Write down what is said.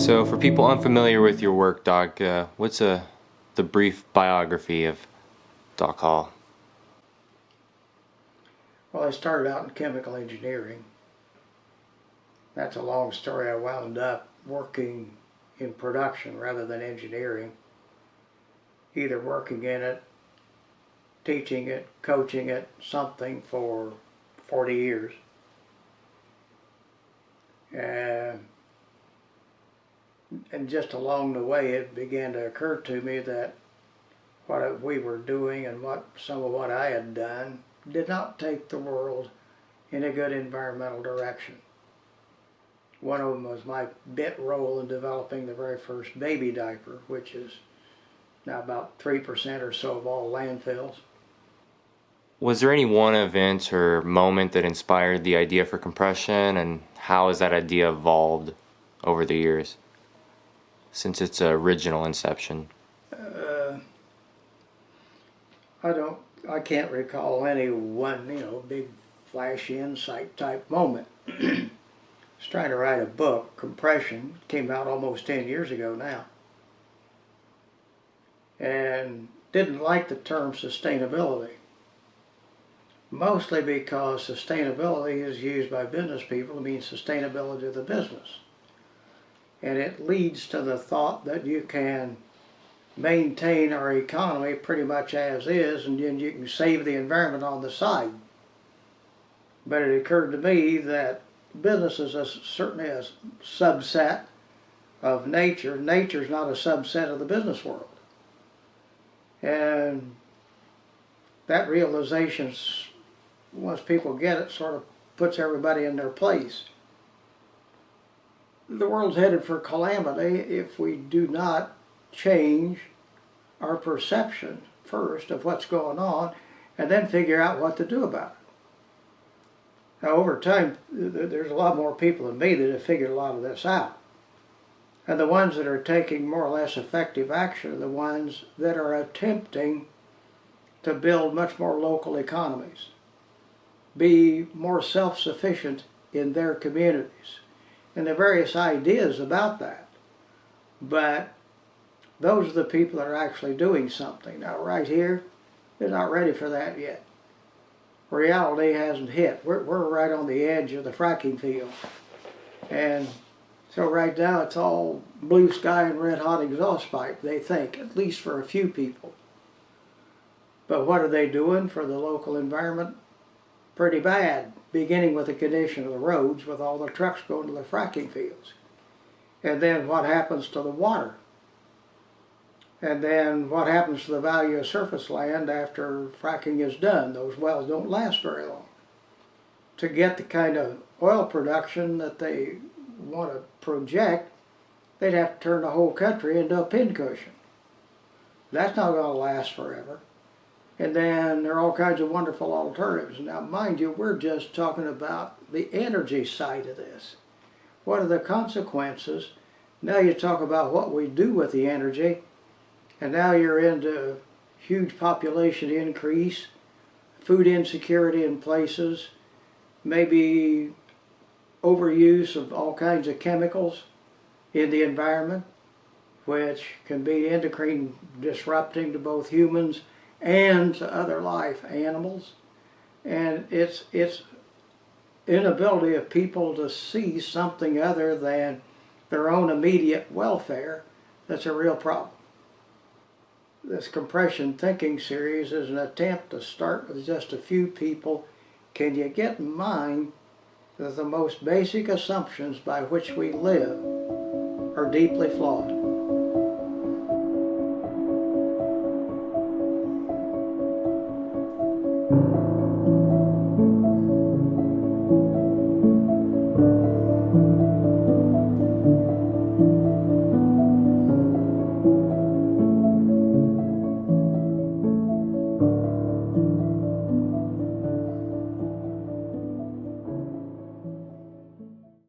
So for people unfamiliar with your work, Doc, what's the brief biography of Doc Hall? Well, I started out in chemical engineering. That's a long story. I wound up working in production rather than engineering, either working in it, teaching it, coaching it, something for 40 years. And just along the way, it began to occur to me that what we were doing and some of what I had done did not take the world in a good environmental direction. One of them was my bit role in developing the very first baby diaper, which is now about 3% or so of all landfills. Was there any one event or moment that inspired the idea for compression, and how has that idea evolved over the years since its original inception? I can't recall any one, big flashy insight type moment. I was trying to write a book, Compression, came out almost 10 years ago now, and didn't like the term sustainability, mostly because sustainability is used by business people to mean sustainability of the business, and it leads to the thought that you can maintain our economy pretty much as is, and then you can save the environment on the side. But it occurred to me that business is certainly a subset of nature. Nature's not a subset of the business world. And that realization, once people get it, sort of puts everybody in their place. The world's headed for calamity if we do not change our perception first of what's going on and then figure out what to do about it. Now, over time, there's a lot more people than me that have figured a lot of this out. And the ones that are taking more or less effective action are the ones that are attempting to build much more local economies, be more self-sufficient in their communities, and there are various ideas about that. But those are the people that are actually doing something. Now, right here, they're not ready for that yet. Reality hasn't hit. We're right on the edge of the fracking field. And so right now it's all blue sky and red hot exhaust pipe, they think, at least for a few people. But what are they doing for the local environment? Pretty bad, beginning with the condition of the roads with all the trucks going to the fracking fields. And then what happens to the water? And then what happens to the value of surface land after fracking is done? Those wells don't last very long. To get the kind of oil production that they want to project, they'd have to turn the whole country into a pincushion. That's not going to last forever. And then there are all kinds of wonderful alternatives. Now, mind you, we're just talking about the energy side of this. What are the consequences? Now you talk about what we do with the energy, and now you're into huge population increase, food insecurity in places, maybe overuse of all kinds of chemicals in the environment, which can be endocrine disrupting to both humans and to other life, animals. And it's inability of people to see something other than their own immediate welfare that's a real problem. This Compression Thinking series is an attempt to start with just a few people. Can you get in mind that the most basic assumptions by which we live are deeply flawed?